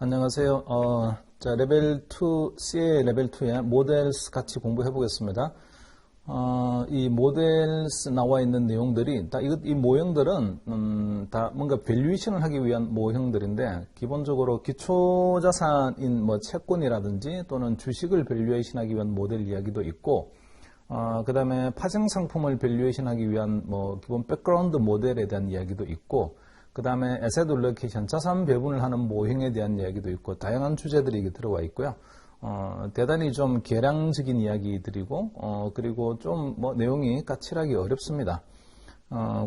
안녕하세요. 자, 레벨 2, CA 레벨 2의 모델스 같이 공부해 보겠습니다. 이 모델스 나와 있는 내용들이, 이 모형들은, 다 뭔가 밸류에이션을 하기 위한 모형들인데, 기본적으로 기초자산인 뭐 채권이라든지 또는 주식을 밸류에이션 하기 위한 모델 이야기도 있고, 그 다음에 파생 상품을 밸류에이션 하기 위한 뭐 기본 백그라운드 모델에 대한 이야기도 있고, 그 다음에 에셋 알로케이션, 자산 배분을 하는 모형에 대한 이야기도 있고, 다양한 주제들이 들어와 있고요. 대단히 좀 계량적인 이야기들이고, 그리고 좀 뭐 내용이 까칠하기 어렵습니다.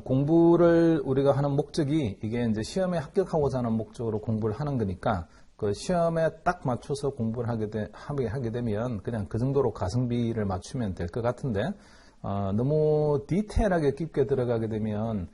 공부를 우리가 하는 목적이 이게 이제 시험에 합격하고자 하는 목적으로 공부를 하는 거니까, 그 시험에 딱 맞춰서 공부를 하게 되면 그냥 그 정도로 가성비를 맞추면 될 것 같은데, 너무 디테일하게 깊게 들어가게 되면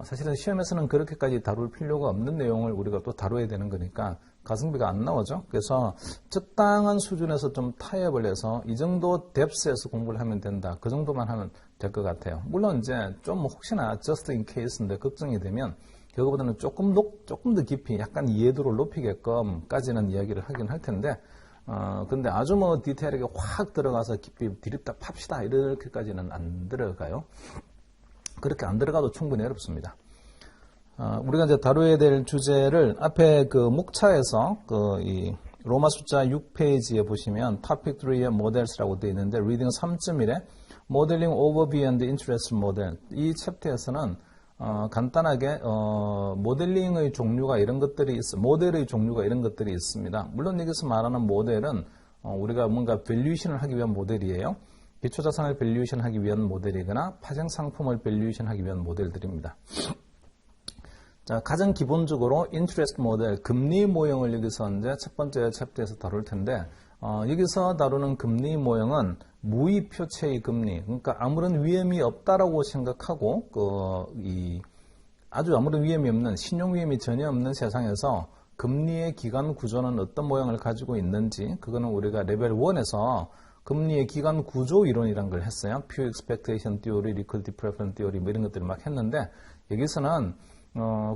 사실은 시험에서는 그렇게까지 다룰 필요가 없는 내용을 우리가 또 다뤄야 되는 거니까 가성비가 안 나오죠. 그래서 적당한 수준에서 좀 타협을 해서 이 정도 뎁스에서 공부를 하면 된다. 그 정도만 하면 될 것 같아요. 물론 이제 좀 혹시나 just in case인데 걱정이 되면 그거보다는 조금 더 깊이 약간 이해도를 높이게끔까지는 이야기를 하긴 할 텐데, 근데 아주 뭐 디테일하게 확 들어가서 깊이 디립다 팝시다 이렇게까지는 안 들어가요. 그렇게 안 들어가도 충분히 어렵습니다. 우리가 이제 다뤄야 될 주제를 앞에 그 목차에서 이 로마 숫자 6페이지에 보시면 Topic 3의 Models라고 되어 있는데 리딩 3.1에 Modeling Over Beyond Interest Model, 이 챕터에서는 간단하게 모델링의 종류가 이런 것들이 모델의 종류가 이런 것들이 있습니다. 물론 여기서 말하는 모델은 우리가 뭔가 밸류에이션을 하기 위한 모델이에요. 기초자산을 밸류에이션 하기 위한 모델이거나 파생상품을 밸류에이션 하기 위한 모델들입니다. 자, 가장 기본적으로 인트레스트 모델, 금리 모형을 여기서 이제 첫 번째 챕터에서 다룰 텐데, 여기서 다루는 금리 모형은 무위표체의 금리, 그러니까 아무런 위험이 없다라고 생각하고, 아주 아무런 위험이 없는, 신용 위험이 전혀 없는 세상에서 금리의 기간 구조는 어떤 모양을 가지고 있는지, 그거는 우리가 레벨 1에서 금리의 기간 구조 이론이란 걸 했어요. Pure Expectation Theory, Liquidity Preference Theory 뭐 이런 것들을 막 했는데, 여기서는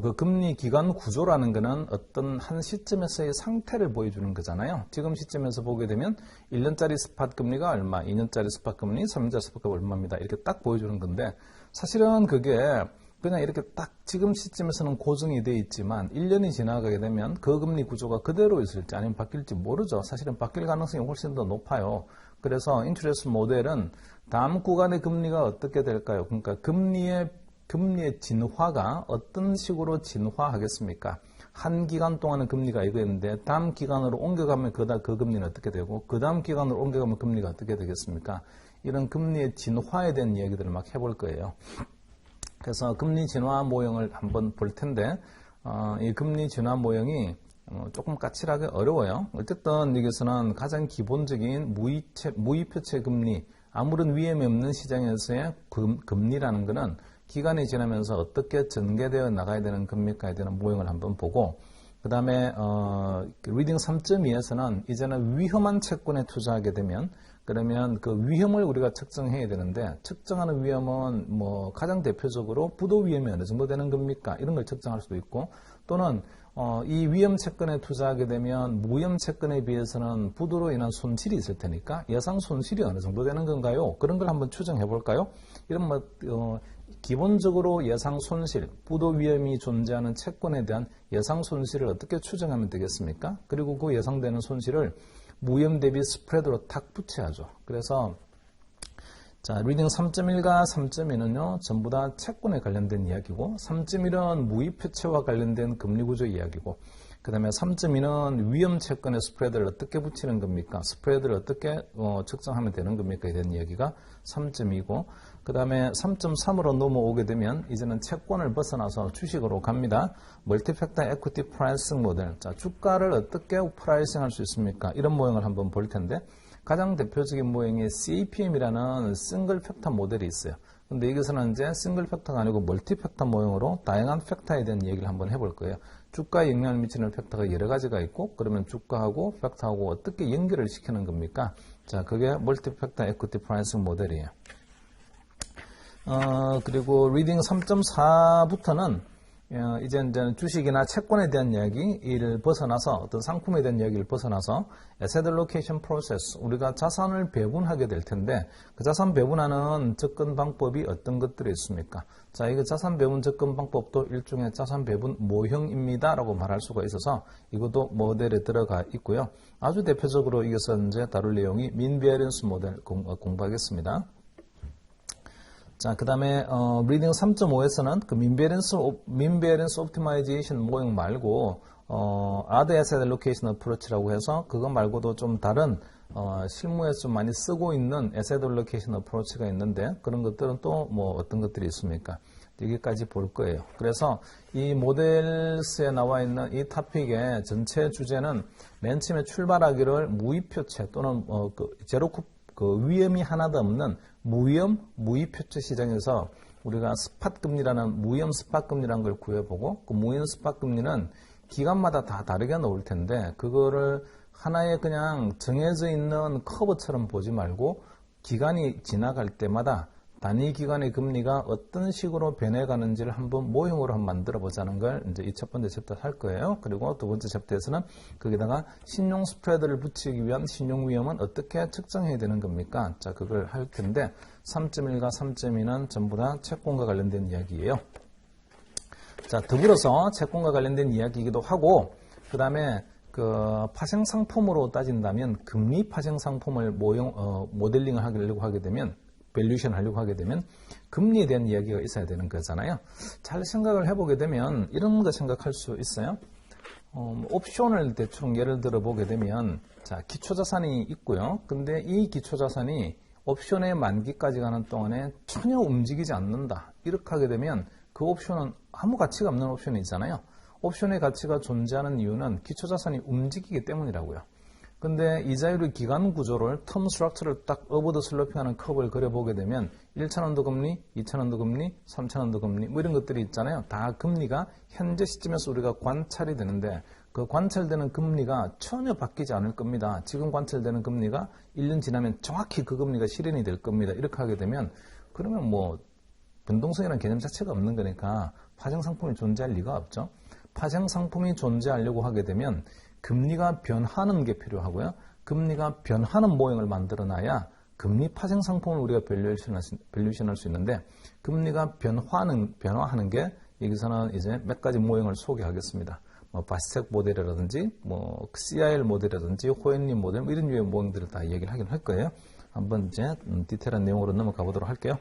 그 금리 기간 구조라는 거는 어떤 한 시점에서의 상태를 보여주는 거잖아요. 지금 시점에서 보게 되면 1년짜리 스팟 금리가 얼마, 2년짜리 스팟 금리, 3년짜리 스팟 금리 얼마입니다. 이렇게 딱 보여주는 건데, 사실은 그게 그냥 이렇게 딱 지금 시점에서는 고정이 되어 있지만 1년이 지나가게 되면 그 금리 구조가 그대로 있을지 아니면 바뀔지 모르죠. 사실은 바뀔 가능성이 훨씬 더 높아요. 그래서 인트레스트 모델은 다음 구간의 금리가 어떻게 될까요? 그러니까 금리의 진화가 어떤 식으로 진화하겠습니까? 한 기간 동안은 금리가 이거였는데 다음 기간으로 옮겨가면 그 금리는 어떻게 되고 그 다음 기간으로 옮겨가면 금리가 어떻게 되겠습니까? 이런 금리의 진화에 대한 이야기들을 막 해볼 거예요. 그래서 금리 진화 모형을 한번 볼 텐데, 이 금리 진화 모형이 조금 까칠하게 어려워요. 어쨌든 여기서는 가장 기본적인 무위표체 금리, 아무런 위험이 없는 시장에서의 금리라는 것은 기간이 지나면서 어떻게 전개되어 나가야 되는 겁니까에 대한 모형을 한번 보고, 그 다음에 리딩 3.2에서는 이제는 위험한 채권에 투자하게 되면 그러면 그 위험을 우리가 측정해야 되는데, 측정하는 위험은 뭐 가장 대표적으로 부도 위험이 어느 정도 되는 겁니까? 이런 걸 측정할 수도 있고, 또는 이 위험 채권에 투자하게 되면 무위험 채권에 비해서는 부도로 인한 손실이 있을 테니까 예상 손실이 어느 정도 되는 건가요? 그런 걸 한번 추정해 볼까요? 이런 기본적으로 예상 손실, 부도 위험이 존재하는 채권에 대한 예상 손실을 어떻게 추정하면 되겠습니까? 그리고 그 예상되는 손실을 무위험 대비 스프레드로 탁 붙여야죠. 그래서 자, 리딩 3.1과 3.2는요, 전부 다 채권에 관련된 이야기고, 3.1은 무위표체와 관련된 금리구조 이야기고, 그 다음에 3.2는 위험 채권의 스프레드를 어떻게 붙이는 겁니까? 스프레드를 어떻게 측정하면 되는 겁니까? 에 대한 이야기가 3.2고, 그 다음에 3.3으로 넘어오게 되면 이제는 채권을 벗어나서 주식으로 갑니다. 멀티팩터 에퀴티 프라이싱 모델. 자, 주가를 어떻게 프라이싱 할 수 있습니까? 이런 모형을 한번 볼 텐데, 가장 대표적인 모형이 CAPM이라는 싱글 팩터 모델이 있어요. 근데 여기서는 이제 싱글 팩터가 아니고 멀티 팩터 모형으로 다양한 팩터에 대한 얘기를 한번 해볼 거예요. 주가에 영향을 미치는 팩터가 여러 가지가 있고, 그러면 주가하고 팩터하고 어떻게 연결을 시키는 겁니까? 자, 그게 멀티 팩터 에퀴티 프라이싱 모델이에요. 그리고 리딩 3.4부터는 이제 주식이나 채권에 대한 이야기를 벗어나서 어떤 상품에 대한 이야기를 벗어나서 asset allocation process, 우리가 자산을 배분하게 될 텐데 그 자산 배분하는 접근 방법이 어떤 것들이 있습니까? 자, 이거 자산 배분 접근 방법도 일종의 자산 배분 모형입니다 라고 말할 수가 있어서 이것도 모델에 들어가 있고요. 아주 대표적으로 이것을 이제 다룰 내용이 mean variance 모델 공부하겠습니다. 자, 그 다음에 리딩 3.5에서는 그 mean variance optimization 모형 말고 odd asset allocation approach라고 해서 그거 말고도 좀 다른 실무에서 좀 많이 쓰고 있는 asset allocation approach가 있는데 그런 것들은 또 뭐 어떤 것들이 있습니까? 여기까지 볼 거예요. 그래서 이 모델스에 나와 있는 이 토픽의 전체 주제는 맨 처음에 출발하기를 무위표체 또는 그 위험이 하나도 없는 무위험 무위표체 시장에서 우리가 스팟 금리라는 무위험 스팟 금리라는 걸 구해보고 그 무위험 스팟 금리는 기간마다 다 다르게 나올 텐데 그거를 하나의 그냥 정해져 있는 커브처럼 보지 말고 기간이 지나갈 때마다 단위 기간의 금리가 어떤 식으로 변해가는지를 한번 모형으로 한번 만들어 보자는 걸 이제 이 첫 번째 챕터 할 거예요. 그리고 두 번째 챕터에서는 거기다가 신용 스프레드를 붙이기 위한 신용 위험은 어떻게 측정해야 되는 겁니까? 자, 그걸 할 텐데 3.1과 3.2는 전부 다 채권과 관련된 이야기예요. 자, 더불어서 채권과 관련된 이야기이기도 하고 그 다음에 그 파생 상품으로 따진다면 금리 파생 상품을 모델링을 하려고 하게 되면 밸류에이션 하려고 하게 되면 금리에 대한 이야기가 있어야 되는 거잖아요. 잘 생각을 해보게 되면 이런 거 생각할 수 있어요. 옵션을 대충 예를 들어 보게 되면 자, 기초자산이 있고요. 근데 이 기초자산이 옵션의 만기까지 가는 동안에 전혀 움직이지 않는다. 이렇게 하게 되면 그 옵션은 아무 가치가 없는 옵션이잖아요. 옵션의 가치가 존재하는 이유는 기초자산이 움직이기 때문이라고요. 근데 이자율의 기간 구조를 텀 스트럭처를 딱 어버드 슬로핑하는 컵을 그려보게 되면 1,000원도 금리, 2,000원도 금리, 3,000원도 금리 뭐 이런 것들이 있잖아요. 다 금리가 현재 시점에서 우리가 관찰이 되는데 그 관찰되는 금리가 전혀 바뀌지 않을 겁니다. 지금 관찰되는 금리가 1년 지나면 정확히 그 금리가 실현이 될 겁니다. 이렇게 하게 되면 그러면 뭐 변동성이라는 개념 자체가 없는 거니까 파생 상품이 존재할 리가 없죠. 파생 상품이 존재하려고 하게 되면 금리가 변하는 게 필요하고요. 금리가 변하는 모형을 만들어놔야 금리 파생 상품을 우리가 밸류에이션 할 수 있는데 금리가 변화하는 게 여기서는 이제 몇 가지 모형을 소개하겠습니다. 뭐 바스텍 모델이라든지 뭐 CIL 모델이라든지 호엔리 모델 뭐 이런 유의 모형들을 다 얘기를 하긴 할 거예요. 한번 이제 디테일한 내용으로 넘어가 보도록 할게요.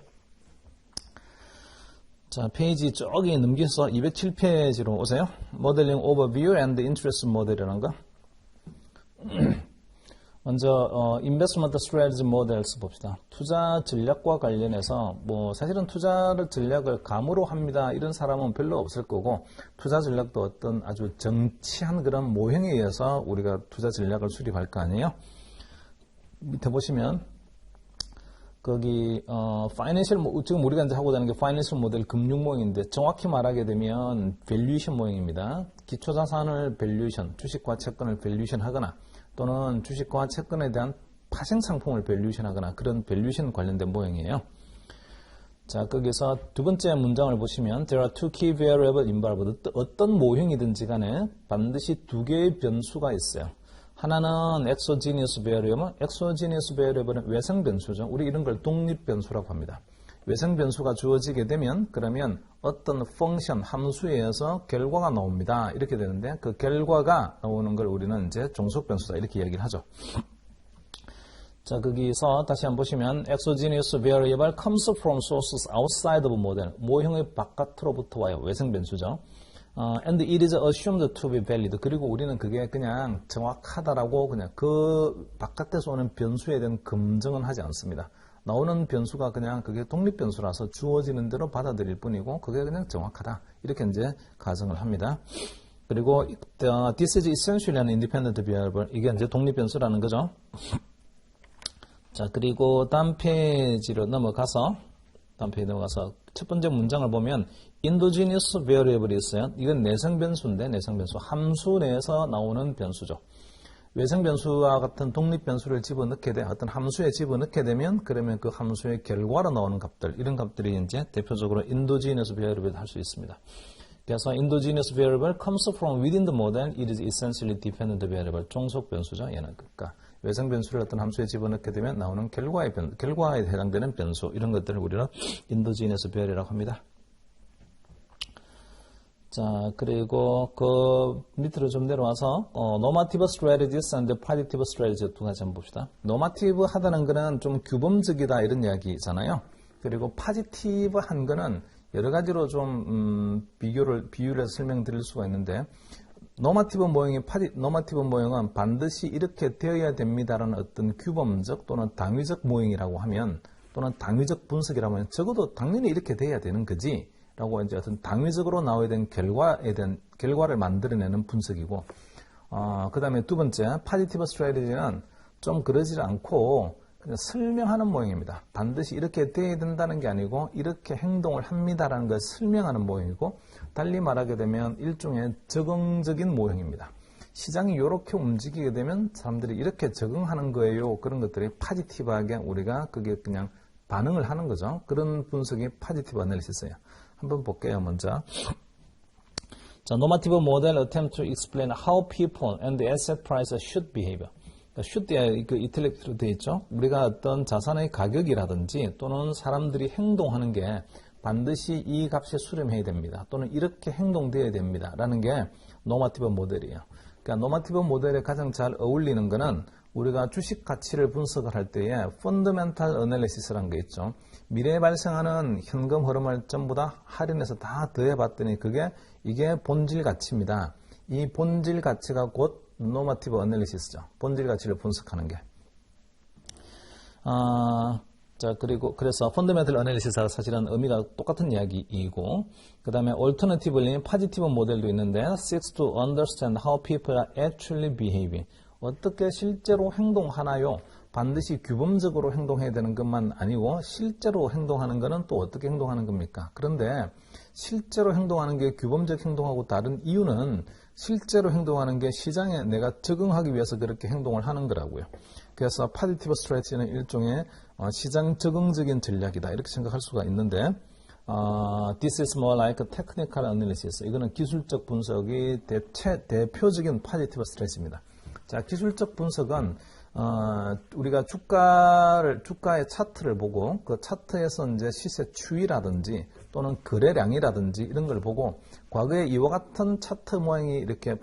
자, 페이지 저기 넘겨서 207페이지로 오세요. 모델링 오버뷰 앤드 인트레스트 모델이라는 거. 먼저 investment strategy models 봅시다. 투자 전략과 관련해서 뭐 사실은 투자 전략을 감으로 합니다. 이런 사람은 별로 없을 거고 투자 전략도 어떤 아주 정치한 그런 모형에 의해서 우리가 투자 전략을 수립할 거 아니에요. 밑에 보시면 거기 파이낸셜 지금 우리가 이제 하고자 하는 게 파이낸셜 모델 금융 모형인데 정확히 말하게 되면 밸류에이션 모형입니다. 기초자산을 밸류에이션, 주식과 채권을 밸류에이션 하거나 또는 주식과 채권에 대한 파생 상품을 밸류에이션 하거나 그런 밸류에이션 관련된 모형이에요. 자, 거기서 두 번째 문장을 보시면 There are two key variables involved. 어떤 모형이든지 간에 반드시 두 개의 변수가 있어요. 하나는 exogenous variable, exogenous variable은 외생 변수죠. 우리 이런 걸 독립 변수라고 합니다. 외생 변수가 주어지게 되면 그러면 어떤 펑션, 함수에 의해서 결과가 나옵니다. 이렇게 되는데 그 결과가 나오는 걸 우리는 이제 종속 변수다 이렇게 얘기를 하죠. 자, 거기서 다시 한번 보시면 exogenous variable comes from sources outside of model. 모형의 바깥으로부터 와요. 외생 변수죠. And it is assumed to be valid. 그리고 우리는 그게 그냥 정확하다라고 그냥 그 바깥에서 오는 변수에 대한 검증은 하지 않습니다. 나오는 변수가 그냥 그게 독립 변수라서 주어지는 대로 받아들일 뿐이고 그게 그냥 정확하다. 이렇게 이제 가정을 합니다. 그리고 this is essentially an independent variable. 이게 이제 독립 변수라는 거죠. 자, 그리고 다음 페이지로 넘어가서 첫 번째 문장을 보면 endogenous variable이 있어요. 이건 내성 변수인데 내성 변수 함수 내에서 나오는 변수죠. 외생 변수와 같은 독립 변수를 집어넣게 돼 어떤 함수에 집어넣게 되면 그러면 그 함수의 결과로 나오는 값들 이런 값들이 이제 대표적으로 endogenous variable 할 수 있습니다. 그래서 endogenous variable comes from within the model. It is essentially dependent variable. 종속 변수죠. 얘는 그러니까 외성 변수를 어떤 함수에 집어넣게 되면 나오는 결과에 해당되는 변수 이런 것들을 우리는 endogenous variable이라고 합니다. 자, 그리고 그 밑으로 좀 내려와서 normative strategies and positive strategies 두 가지 한번 봅시다. normative 하다는 거는 좀 규범적이다 이런 이야기잖아요. 그리고 positive 한 거는 여러 가지로 좀 비유를 해서 설명드릴 수가 있는데 normative 모형은 반드시 이렇게 되어야 됩니다라는 어떤 규범적 또는 당위적 모형이라고 하면 또는 당위적 분석이라고 하면 적어도 당연히 이렇게 돼야 되는 거지 라고 이제 어떤 당위적으로 나와야 되는 결과를 만들어내는 분석이고, 그 다음에 두 번째, positive strategy는 좀 그러지 않고 그냥 설명하는 모형입니다. 반드시 이렇게 돼야 된다는 게 아니고 이렇게 행동을 합니다라는 걸 설명하는 모형이고, 달리 말하게 되면 일종의 적응적인 모형입니다. 시장이 이렇게 움직이게 되면 사람들이 이렇게 적응하는 거예요. 그런 것들이 포지티브하게 우리가 그게 그냥 반응을 하는 거죠. 그런 분석이 포지티브 애널리시스예요. 한번 볼게요, 먼저. 자, normative model attempt to explain how people and the asset price should behave. should에 그 이탈릭으로 되어 있죠. 우리가 어떤 자산의 가격이라든지 또는 사람들이 행동하는 게 반드시 이 값에 수렴해야 됩니다. 또는 이렇게 행동되어야 됩니다. 라는 게 normative 모델이에요. 그러니까 normative 모델에 가장 잘 어울리는 거는 우리가 주식 가치를 분석을 할 때에 fundamental analysis라는 게 있죠. 미래에 발생하는 현금 흐름을 전부 다 할인해서 다 더해봤더니 이게 본질 가치입니다. 이 본질 가치가 곧 normative analysis죠. 본질 가치를 분석하는 게. 자, 그래서 fundamental analysis하고 사실은 의미가 똑같은 이야기이고, 그 다음에 alternatively positive 모델도 있는데, seeks to understand how people are actually behaving. 어떻게 실제로 행동하나요? 반드시 규범적으로 행동해야 되는 것만 아니고 실제로 행동하는 것은 또 어떻게 행동하는 겁니까? 그런데 실제로 행동하는 게 규범적 행동하고 다른 이유는 실제로 행동하는 게 시장에 내가 적응하기 위해서 그렇게 행동을 하는 거라고요. 그래서 positive strategy는 일종의 시장 적응적인 전략이다 이렇게 생각할 수가 있는데 this is more like a technical analysis. 이거는 기술적 분석이 대표적인 positive strategy입니다. 자, 기술적 분석은 우리가 주가의 차트를 보고 그 차트에서 이제 시세 추이라든지 또는 거래량이라든지 이런 걸 보고 과거에 이와 같은 차트 모양이 이렇게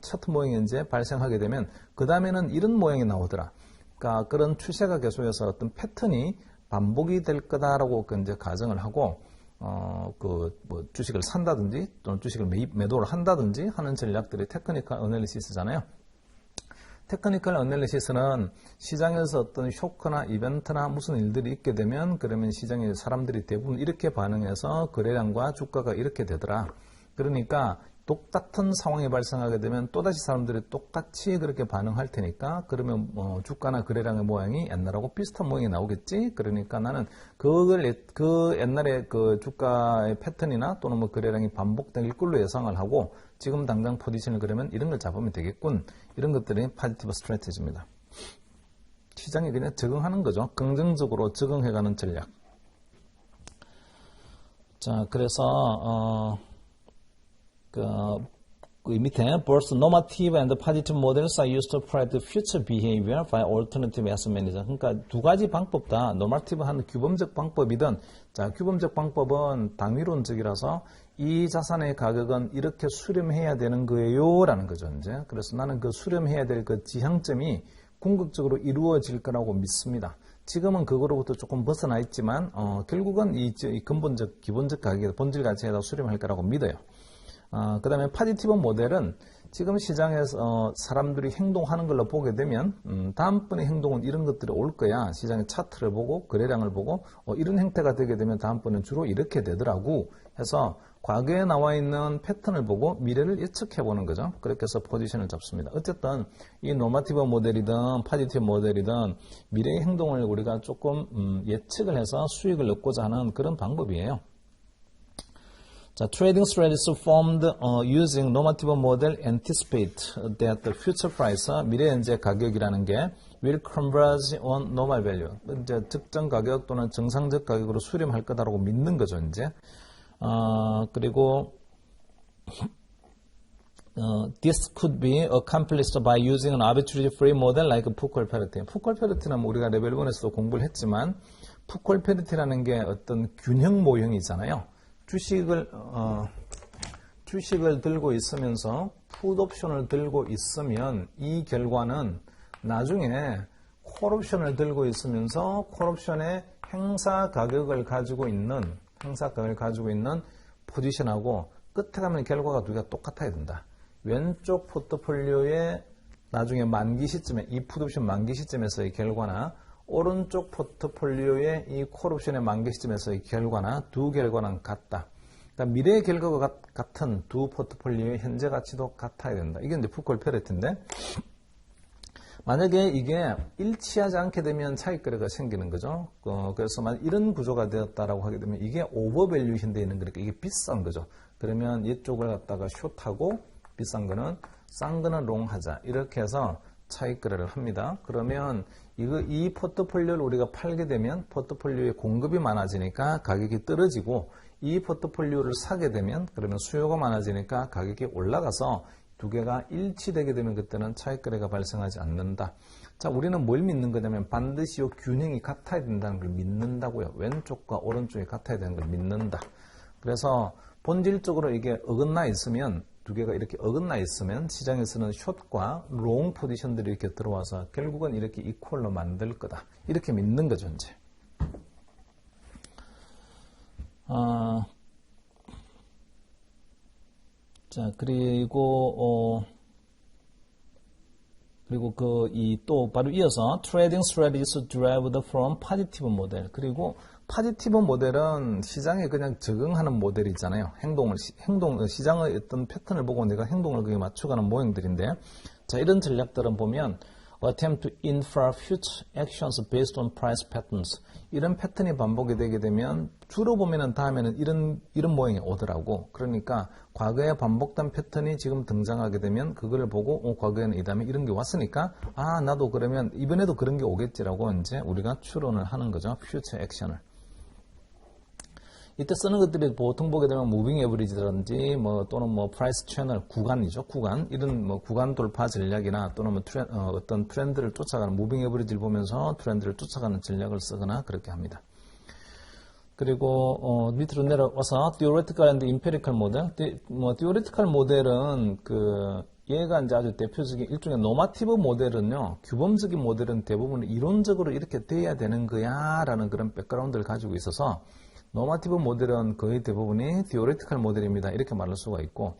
차트 모양이 이제 발생하게 되면 그 다음에는 이런 모양이 나오더라. 그러니까 그런 추세가 계속해서 어떤 패턴이 반복이 될 거다라고 이제 가정을 하고 주식을 산다든지 또는 주식을 매도를 한다든지 하는 전략들이 테크니컬 애널리시스잖아요. 테크니컬 애널리시스는 시장에서 어떤 쇼크나 이벤트나 무슨 일들이 있게 되면 그러면 시장의 사람들이 대부분 이렇게 반응해서 거래량과 주가가 이렇게 되더라. 그러니까 똑같은 상황이 발생하게 되면 또다시 사람들이 똑같이 그렇게 반응할 테니까 그러면 주가나 거래량의 모양이 옛날하고 비슷한 모양이 나오겠지. 그러니까 나는 그 옛날에 그 주가의 패턴이나 또는 거래량이 반복될 걸로 예상을 하고 지금 당장 포지션을 그러면 이런 걸 잡으면 되겠군. 이런 것들이 포지티브 스트래티지입니다. 시장에 그냥 적응하는 거죠. 긍정적으로 적응해가는 전략. 자, 그래서 그 밑에 both normative and positive models are used to predict future behavior by alternative asset manager. 그러니까 두 가지 방법 다 normative한 규범적 방법이든 자, 규범적 방법은 당위론적이라서 이 자산의 가격은 이렇게 수렴해야 되는 거예요 라는 거죠. 이제 그래서 나는 그 수렴해야 될 그 지향점이 궁극적으로 이루어질 거라고 믿습니다. 지금은 그거로부터 조금 벗어나 있지만 결국은 이 근본적 기본적 가격의 본질 가치에다 수렴할 거라고 믿어요. 그 다음에 포지티브 모델은 지금 시장에서 사람들이 행동하는 걸로 보게 되면 다음번의 행동은 이런 것들이 올 거야. 시장의 차트를 보고 거래량을 보고 이런 행태가 되게 되면 다음번은 주로 이렇게 되더라고 해서 과거에 나와 있는 패턴을 보고 미래를 예측해 보는 거죠. 그렇게 해서 포지션을 잡습니다. 어쨌든 이 노마티브 모델이든 포지티브 모델이든 미래의 행동을 우리가 조금 예측을 해서 수익을 얻고자 하는 그런 방법이에요. 자, trading strategies formed using normative model anticipate that the future price, 미래 현재 가격이라는 게 will converge on normal value. 이제 특정 가격 또는 정상적 가격으로 수렴할 거다라고 믿는 거죠, 이제. 그리고 This could be accomplished by using an arbitrary free model like 푸콜페르티. 푸콜페르티는 우리가 레벨 1에서도 공부를 했지만 푸콜페르티라는 게 어떤 균형 모형이잖아요. 주식을 들고 있으면서 풋옵션을 들고 있으면 이 결과는 나중에 콜옵션을 들고 있으면서 콜옵션의 행사 가격을 가지고 있는 포지션하고 끝에 가면 결과가 두 개가 똑같아야 된다. 왼쪽 포트폴리오의 나중에 만기 시점에 이 풋옵션 만기 시점에서의 결과나 오른쪽 포트폴리오의 이 콜옵션의 만기 시점에서의 결과나 두 결과는 같다. 그러니까 미래의 결과가 같은 두 포트폴리오의 현재 가치도 같아야 된다. 이게 이제 푸콜페레트인데 만약에 이게 일치하지 않게 되면 차익거래가 생기는 거죠. 그래서 만약 이런 구조가 되었다라고 하게 되면 이게 오버밸류션 되어 있는 거니까 이게 비싼 거죠. 그러면 이쪽을 갖다가 숏하고 비싼 거는 싼 거는 롱하자. 이렇게 해서 차익거래를 합니다. 그러면 이 포트폴리오를 우리가 팔게 되면 포트폴리오의 공급이 많아지니까 가격이 떨어지고 이 포트폴리오를 사게 되면 그러면 수요가 많아지니까 가격이 올라가서 두 개가 일치되게 되면 그때는 차익거래가 발생하지 않는다. 자, 우리는 뭘 믿는 거냐면 반드시 이 균형이 같아야 된다는 걸 믿는다고요. 왼쪽과 오른쪽이 같아야 되는 걸 믿는다. 그래서 본질적으로 이게 어긋나 있으면 두 개가 이렇게 어긋나 있으면 시장에서는 숏과 롱 포지션들이 이렇게 들어와서 결국은 이렇게 이퀄로 만들 거다. 이렇게 믿는 거죠, 이제. 자, 그리고 또 바로 이어서 trading strategies derived from positive model. 그리고 positive 모델은 시장에 그냥 적응하는 모델이잖아요. 시장의 어떤 패턴을 보고 내가 행동을 그게 맞춰가는 모형들인데, 자, 이런 전략들은 보면 attempt to infer future actions based on price patterns. 이런 패턴이 반복이 되게 되면 주로 보면은 다음에는 이런 모형이 오더라고. 그러니까 과거에 반복된 패턴이 지금 등장하게 되면 그걸 보고 과거에는 이 다음에 이런 게 왔으니까 나도 그러면 이번에도 그런 게 오겠지라고 이제 우리가 추론을 하는 거죠. future action을. 이때 쓰는 것들이 보통 보게 되면 무빙 에버리지라든지 또는 프라이스 채널 구간이죠. 구간. 이런 구간 돌파 전략이나 또는 어떤 트렌드를 쫓아가는 무빙 에버리지를 보면서 트렌드를 쫓아가는 전략을 쓰거나 그렇게 합니다. 그리고 밑으로 내려와서 theoretical and empirical model. theoretical 모델은 얘가 이제 아주 대표적인 일종의 노마티브 모델은요, 규범적인 모델은 대부분 이론적으로 이렇게 돼야 되는 거야 라는 그런 백그라운드를 가지고 있어서 노마티브 모델은 거의 대부분이 theoretical 모델입니다. 이렇게 말할 수가 있고,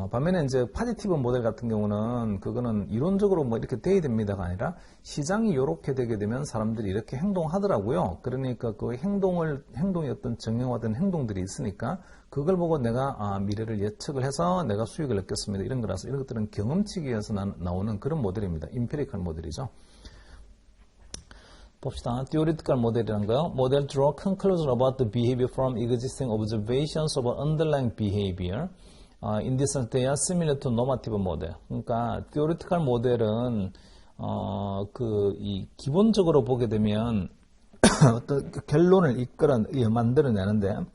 반면에 이제 포지티브 모델 같은 경우는 그거는 이론적으로 이렇게 돼야 됩니다가 아니라 시장이 이렇게 되게 되면 사람들이 이렇게 행동하더라고요. 그러니까 그 행동이 어떤 정형화된 행동들이 있으니까 그걸 보고 내가 미래를 예측을 해서 내가 수익을 얻겠습니다. 이런 거라서 이런 것들은 경험치기에서 나오는 그런 모델입니다. 임페리컬 모델이죠. 봅시다. theoretical 모델이라는 거요. model draw conclusions about the behavior from existing observations of underlying behavior. In this sense, they are similar to normative model. 그러니까 theoretical 모델은 기본적으로 보게 되면 어떤 결론을 만들어내는데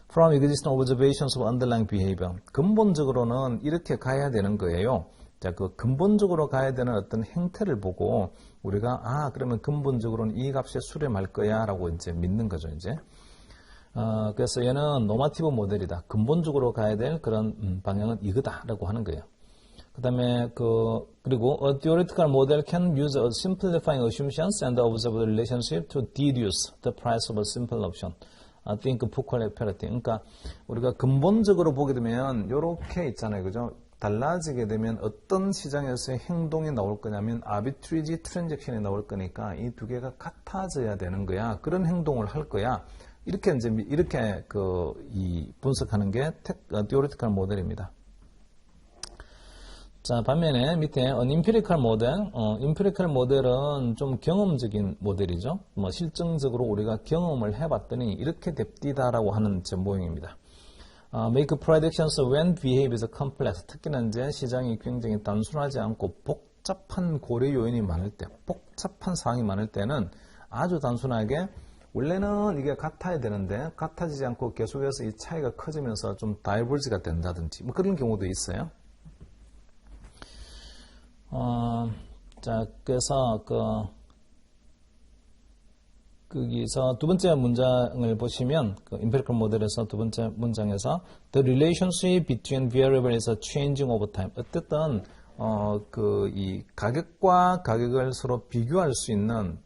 from existing observations of underlying behavior. 근본적으로는 이렇게 가야 되는 거예요. 자, 근본적으로 가야 되는 어떤 행태를 보고 우리가 그러면 근본적으로는 이 값에 수렴할 거야 라고 이제 믿는 거죠, 이제. 그래서 얘는 노마티브 모델이다. 근본적으로 가야 될 그런 방향은 이거다 라고 하는 거예요. 그 다음에 그리고 a theoretical model can use simplifying assumptions and observe the relationship to deduce the price of a simple option. think 푸콜페르티. 그러니까 우리가 근본적으로 보게 되면 요렇게 있잖아요. 그죠? 달라지게 되면 어떤 시장에서의 행동이 나올 거냐면 아비트리지 트랜잭션이 나올 거니까 이 두 개가 같아져야 되는 거야. 그런 행동을 할 거야. 이렇게 분석하는 게 theoretical 모델입니다. 자, 반면에 밑에 empirical 모델, empirical 모델은 좀 경험적인 모델이죠. 실증적으로 우리가 경험을 해봤더니 이렇게 됩디다라고 하는 모형입니다. make predictions when behavior is complex. 특히나 이제 시장이 굉장히 단순하지 않고 복잡한 고려 요인이 많을 때, 복잡한 상황이 많을 때는 아주 단순하게 원래는 이게 같아야 되는데 같아지지 않고 계속해서 이 차이가 커지면서 좀 다이버지가 된다든지 뭐 그런 경우도 있어요. 자, 그래서 거기서 두 번째 문장을 보시면 그 empirical 모델에서 두 번째 문장에서 the relationship between variable is changing over time. 어쨌든 이 가격과 가격을 서로 비교할 수 있는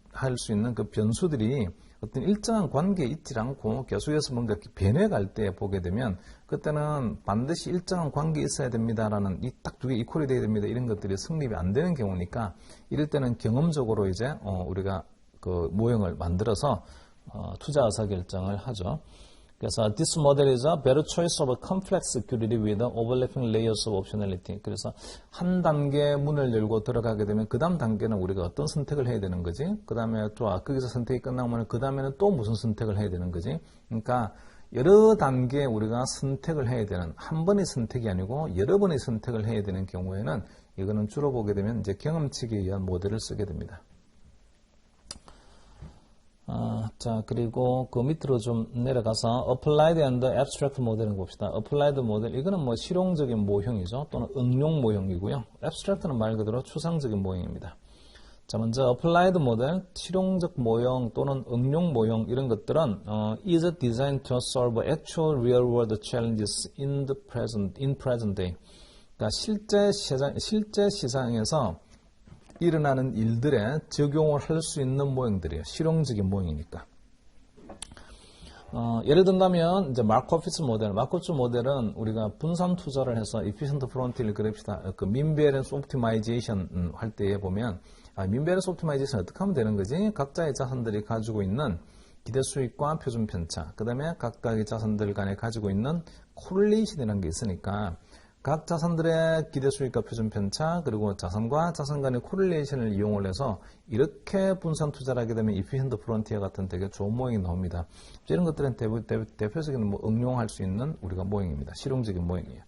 그 변수들이 어떤 일정한 관계에 있지 않고 계속해서 뭔가 변해갈 때 보게 되면 그때는 반드시 일정한 관계에 있어야 됩니다라는 이 딱 두 개 이퀄이 돼야 됩니다. 이런 것들이 성립이 안 되는 경우니까 이럴 때는 경험적으로 이제 우리가 그 모형을 만들어서 투자 의사결정을 하죠. 그래서 this model is a better choice of a complex security with overlapping layers of optionality. 그래서 한 단계 문을 열고 들어가게 되면 그 다음 단계는 우리가 어떤 선택을 해야 되는 거지? 그 다음에 좋아 거기서 선택이 끝나면 그 다음에는 또 무슨 선택을 해야 되는 거지? 그러니까 여러 단계에 우리가 선택을 해야 되는 한 번의 선택이 아니고 여러 번의 선택을 해야 되는 경우에는 이거는 주로 보게 되면 이제 경험칙에 의한 모델을 쓰게 됩니다. 자, 그리고 그 밑으로 좀 내려가서 Applied and Abstract 모델을 봅시다. Applied 모델, 이거는 뭐 실용적인 모형이죠. 또는 응용 모형이고요. Abstract는 말 그대로 추상적인 모형입니다. 자, 먼저 Applied 모델, 실용적 모형 또는 응용 모형 이런 것들은 is designed to solve actual real-world challenges in present day. 그러니까 실제 시장에서 일어나는 일들에 적용을 할 수 있는 모형들이에요. 실용적인 모형이니까. 예를 든다면 이제 마르코비츠 모델은 우리가 분산 투자를 해서 efficient frontier 그럽시다. 그 mean variance optimization 할 때에 보면 mean variance optimization 어떻게 하면 되는 거지? 각자의 자산들이 가지고 있는 기대 수익과 표준 편차, 그 다음에 각각의 자산들 간에 가지고 있는 correlation이라는 게 있으니까 각 자산들의 기대 수익과 표준 편차 그리고 자산과 자산 간의 코릴레이션을 이용을 해서 이렇게 분산 투자를 하게 되면 efficient frontier 같은 되게 좋은 모형이 나옵니다. 이런 것들은 대표적인 뭐 응용할 수 있는 우리가 모형입니다. 실용적인 모형이에요.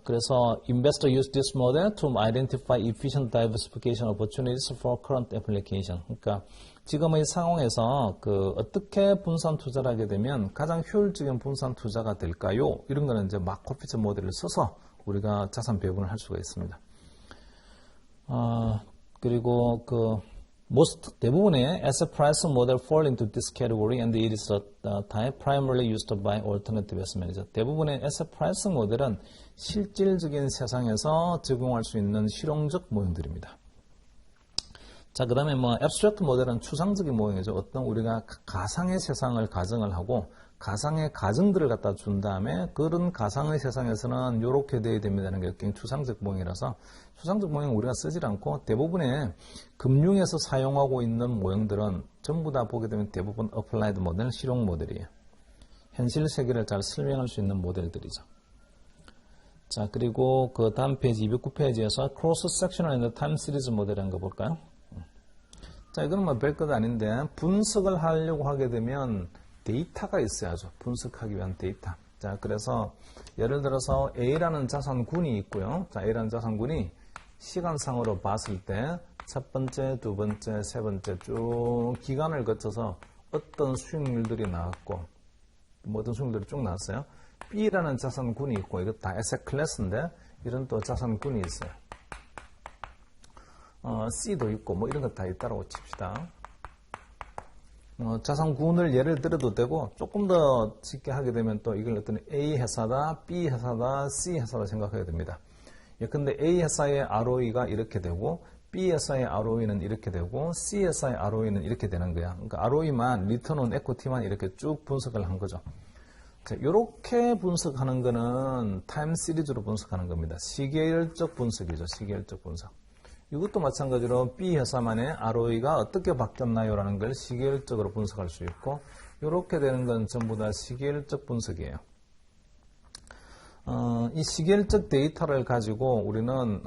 그래서 investor use this model to identify efficient diversification opportunities for current application. 그러니까 지금의 상황에서 어떻게 분산 투자를 하게 되면 가장 효율적인 분산 투자가 될까요? 이런 거는 이제 마르코비츠 모델을 써서 우리가 자산 배분을 할 수가 있습니다. 그리고 대부분의 asset price model fall into this category and it is a type primarily used by alternative asset manager. 대부분의 asset price 모델은 실질적인 세상에서 적용할 수 있는 실용적 모형들입니다. 자, 그 다음에 abstract 모델은 추상적인 모형이죠. 어떤 우리가 가상의 세상을 가정을 하고 가상의 가정들을 갖다 준 다음에 그런 가상의 세상에서는 이렇게 돼야 됩니다는 게 굉장히 추상적 모형이라서 추상적 모형은 우리가 쓰질 않고 대부분의 금융에서 사용하고 있는 모형들은 전부 다 보게 되면 대부분 applied 모델, 실용 모델이에요. 현실 세계를 잘 설명할 수 있는 모델들이죠. 자, 그리고 그 다음 페이지 209페이지에서 cross sectional and time series 모델이라는 거 볼까요? 자, 이거는 뭐 별것 아닌데 분석을 하려고 하게 되면 데이터가 있어야죠. 분석하기 위한 데이터. 자, 그래서 예를 들어서 A라는 자산군이 있고요. 자, A라는 자산군이 시간상으로 봤을 때 첫 번째, 두 번째, 세 번째 쭉 기간을 거쳐서 어떤 수익률들이 나왔고 뭐 어떤 수익률들이 쭉 나왔어요. B라는 자산군이 있고 이거 다 에셋 클래스인데 이런 또 자산군이 있어요. C도 있고 뭐 이런 거 다 있다라고 칩시다. 자산군을 예를 들어도 되고 조금 더 쉽게 하게 되면 또 이걸 어떤 A 회사다, B 회사다, C 회사다 생각해야 됩니다. 근데 A 회사의 ROE가 이렇게 되고 B 회사의 ROE는 이렇게 되고 C 회사의 ROE는 이렇게 되는 거야. 그러니까 ROE만 리턴 온 에코티만 이렇게 쭉 분석을 한 거죠. 자, 이렇게 분석하는 거는 타임 시리즈로 분석하는 겁니다. 시계열적 분석이죠. 시계열적 분석. 이것도 마찬가지로 B 회사만의 ROE가 어떻게 바뀌었나요? 라는 걸 시계열적으로 분석할 수 있고 이렇게 되는 건 전부 다 시계열적 분석이에요. 이 시계열적 데이터를 가지고 우리는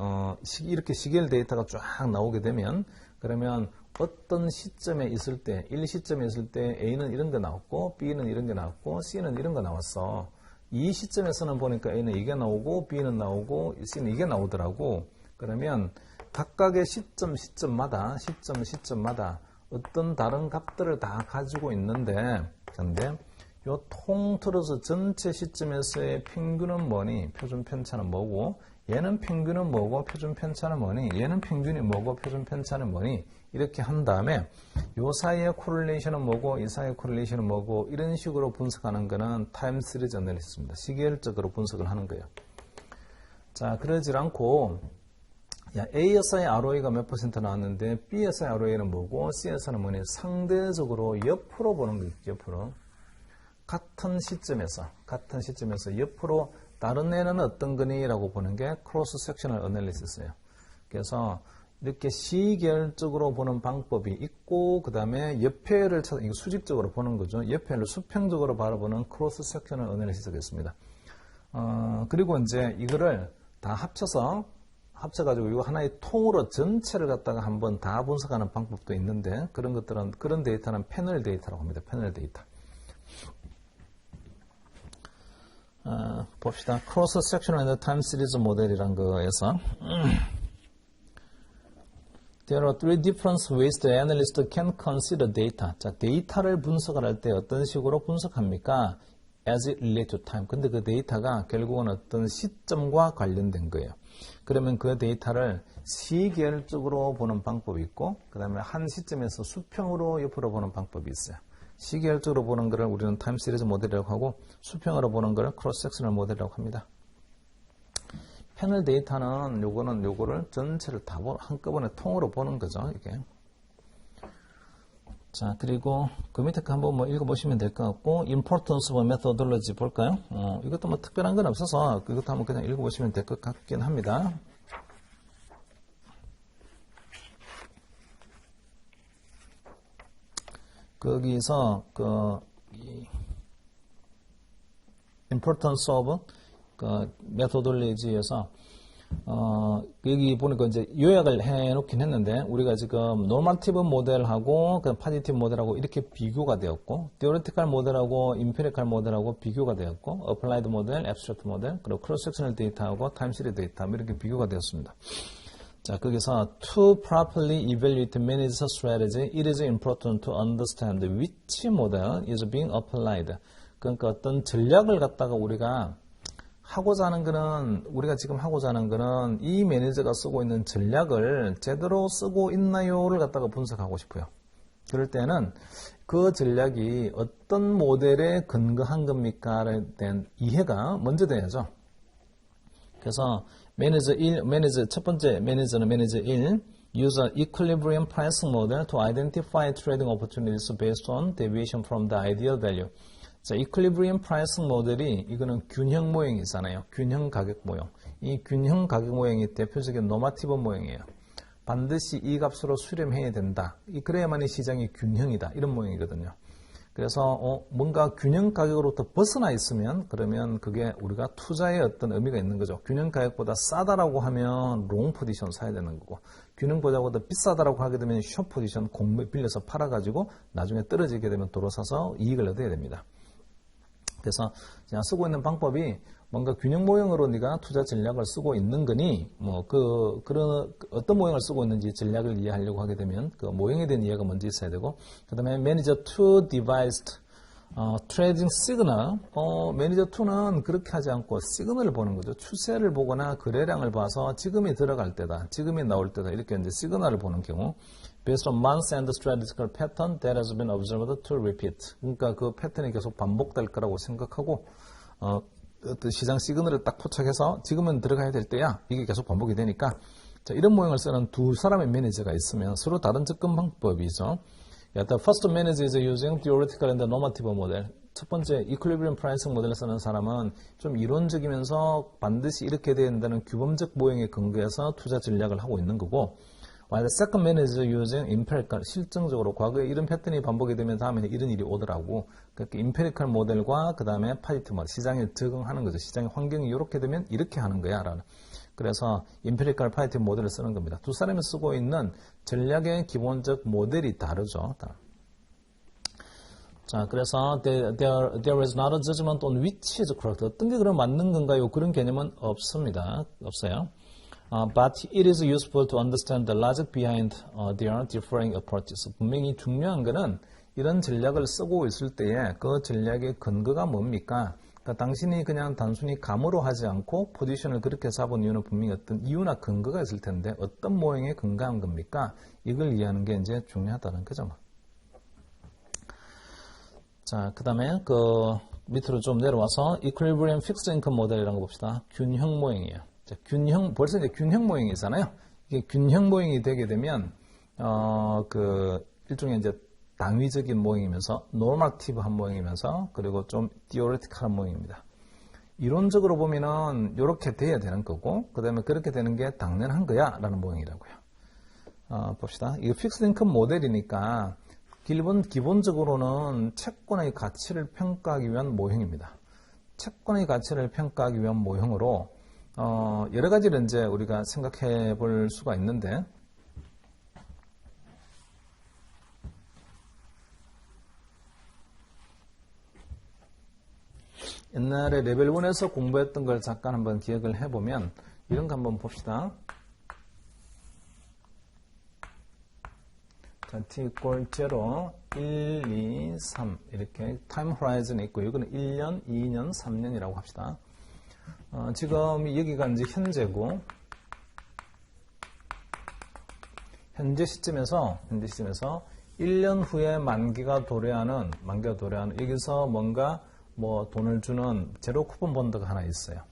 이렇게 시계열 데이터가 쫙 나오게 되면 그러면 어떤 시점에 있을 때, 1시점에 있을 때 A는 이런 게 나왔고 B는 이런 게 나왔고 C는 이런 거 나왔어. 이 시점에서는 보니까 A는 이게 나오고 B는 나오고 C는 이게 나오더라고. 그러면 각각의 시점마다 어떤 다른 값들을 다 가지고 있는데, 근데 요 통틀어서 전체 시점에서의 평균은 뭐니? 표준 편차는 뭐고, 얘는 평균은 뭐고, 표준 편차는 뭐니? 얘는 평균이 뭐고, 표준 편차는 뭐니? 이렇게 한 다음에 요 사이의 코릴레이션은 뭐고, 이 사이의 코릴레이션은 뭐고, 이런 식으로 분석하는 거는 타임 시리즈 어널리시스입니다. 시계열적으로 분석을 하는 거예요. 자, 그러질 않고, 야, A에서의 ROA가 몇 % 나왔는데 B에서의 ROA는 뭐고 C에서는 뭐니? 상대적으로 옆으로 보는 거죠. 옆으로. 같은 시점에서 옆으로 다른 애는 어떤 거니? 라고 보는 게 크로스 섹셔널 어널리시스예요. 그래서 이렇게 시계열적으로 보는 방법이 있고 그 다음에 옆에를 이거 수직적으로 보는 거죠. 옆에를 수평적으로 바라보는 크로스 섹셔널 어널리시스가 있습니다. 그리고 이제 이거를 다 합쳐가지고 이거 하나의 통으로 전체를 갖다가 한번 다 분석하는 방법도 있는데 그런 데이터는 패널 데이터라고 합니다. 패널 데이터. 봅시다. 크로스 섹셔널 앤드 타임 시리즈 모델이란 거에서 There are three different ways the analyst can consider data. 자, 데이터를 분석을 할 때 어떤 식으로 분석합니까? As it relates to time. 근데 그 데이터가 결국은 어떤 시점과 관련된 거예요. 그러면 그 데이터를 시계열적으로 보는 방법이 있고, 그 다음에 한 시점에서 수평으로 옆으로 보는 방법이 있어요. 시계열적으로 보는 것을 우리는 타임 시리즈 모델이라고 하고, 수평으로 보는 것을 크로스 섹셔널 모델이라고 합니다. 패널 데이터는 요거를 전체를 다 한꺼번에 통으로 보는 거죠, 이게. 자, 그리고 그 밑에 거 한번 뭐 읽어보시면 될 것 같고, Importance of Methodology 볼까요? 이것도 뭐 특별한 건 없어서 이것도 한번 그냥 읽어보시면 될 것 같긴 합니다. 거기서 Importance of Methodology에서 여기 보니까 이제 요약을 해놓긴 했는데 우리가 지금 노멀티브 모델하고 파지티브 모델하고 이렇게 비교가 되었고 theoretical 모델하고 empirical 모델하고 비교가 되었고 applied 모델, abstract 모델 그리고 cross sectional 데이터하고 time series 데이터 이렇게 비교가 되었습니다. 자, 거기서 to properly evaluate management strategy, it is important to understand which model is being applied. 그러니까 어떤 전략을 갖다가 우리가 지금 하고자 하는 거는 이 매니저가 쓰고 있는 전략을 제대로 쓰고 있나요를 갖다가 분석하고 싶어요. 그럴 때는 그 전략이 어떤 모델에 근거한 겁니까에 대한 이해가 먼저 돼야죠. 그래서 첫 번째 매니저는 매니저 1, use an equilibrium pricing model to identify trading opportunities based on deviation from the ideal value. 자, 이퀄리브리엄 프라이싱 모델이 이거는 균형 모형이잖아요. 균형 가격 모형. 이 균형 가격 모형이 대표적인 노마티브 모형이에요. 반드시 이 값으로 수렴해야 된다. 그래야만이 시장이 균형이다. 이런 모형이거든요. 그래서 뭔가 균형 가격으로부터 벗어나 있으면 그러면 그게 우리가 투자에 어떤 의미가 있는 거죠. 균형 가격보다 싸다라고 하면 롱 포지션 사야 되는 거고 균형보다 비싸다라고 하게 되면 숏 포지션 빌려서 팔아가지고 나중에 떨어지게 되면 도로 사서 이익을 얻어야 됩니다. 그래서 제가 쓰고 있는 방법이 뭔가 균형 모형으로 네가 투자 전략을 쓰고 있는 거니 그런 어떤 모형을 쓰고 있는지 전략을 이해하려고 하게 되면 그 모형에 대한 이해가 먼저 있어야 되고 그다음에 매니저 2 devised trading signal 매니저 2는 그렇게 하지 않고 시그널을 보는 거죠. 추세를 보거나 거래량을 봐서 지금이 들어갈 때다, 지금이 나올 때다 이렇게 이제 시그널을 보는 경우 based on months and strategical pattern that has been observed to repeat. 그러니까 그 패턴이 계속 반복될 거라고 생각하고 어떤 시장 시그널을 딱 포착해서 지금은 들어가야 될 때야 이게 계속 반복이 되니까 자, 이런 모형을 쓰는 두 사람의 매니저가 있으면 서로 다른 접근 방법이죠. The first manager is using theoretical and normative model. 첫 번째 equilibrium pricing 모델을 쓰는 사람은 좀 이론적이면서 반드시 이렇게 돼야 된다는 규범적 모형에 근거해서 투자 전략을 하고 있는 거고 while the second manager is using empirical, 실증적으로 과거에 이런 패턴이 반복이 되면 다음에는 이런 일이 오더라고. 그러니까 empirical 모델과 그 다음에 positive 모델, 시장에 적응하는 거죠. 시장의 환경이 이렇게 되면 이렇게 하는 거야 라는. 그래서 empirical, positive 모델을 쓰는 겁니다. 두 사람이 쓰고 있는 전략의 기본적 모델이 다르죠. 자, 그래서 there is not a judgment on which is correct. 어떤 게 그럼 맞는 건가요? 그런 개념은 없습니다. 없어요. But it is useful to understand the logic behind their differing approaches. 분명히 중요한 거는 이런 전략을 쓰고 있을 때에 그 전략의 근거가 뭡니까? 그러니까 당신이 그냥 단순히 감으로 하지 않고 포지션을 그렇게 잡은 이유는 분명히 어떤 이유나 근거가 있을 텐데 어떤 모형에 근거한 겁니까? 이걸 이해하는 게 이제 중요하다는 거죠. 자, 그 다음에 그 밑으로 좀 내려와서 Equilibrium Fixed Income 모델이라는 거 봅시다. 균형 모형이에요. 자, 벌써 이제 균형 모형이잖아요. 이게 균형 모형이 되게 되면 일종의 이제 당위적인 모형이면서 노멀티브한 모형이면서 그리고 좀 디오레티컬한 모형입니다. 이론적으로 보면은 이렇게 돼야 되는 거고 그 다음에 그렇게 되는 게 당연한 거야 라는 모형이라고요. 봅시다. 이거 픽스드 인컴 모델이니까 기본적으로는 채권의 가치를 평가하기 위한 모형입니다. 채권의 가치를 평가하기 위한 모형으로 여러 가지를 이제 우리가 생각해 볼 수가 있는데 옛날에 레벨 1에서 공부했던 걸 잠깐 한번 기억을 해보면 이런 거 한번 봅시다. 자, t equal 0, 1, 2, 3 이렇게 타임 호라이즌이 있고 이거는 1년, 2년, 3년이라고 합시다. 지금 여기가 이제 현재고 현재 시점에서 1년 후에 만기가 도래하는 여기서 뭔가 뭐 돈을 주는 제로 쿠폰 본드가 하나 있어요.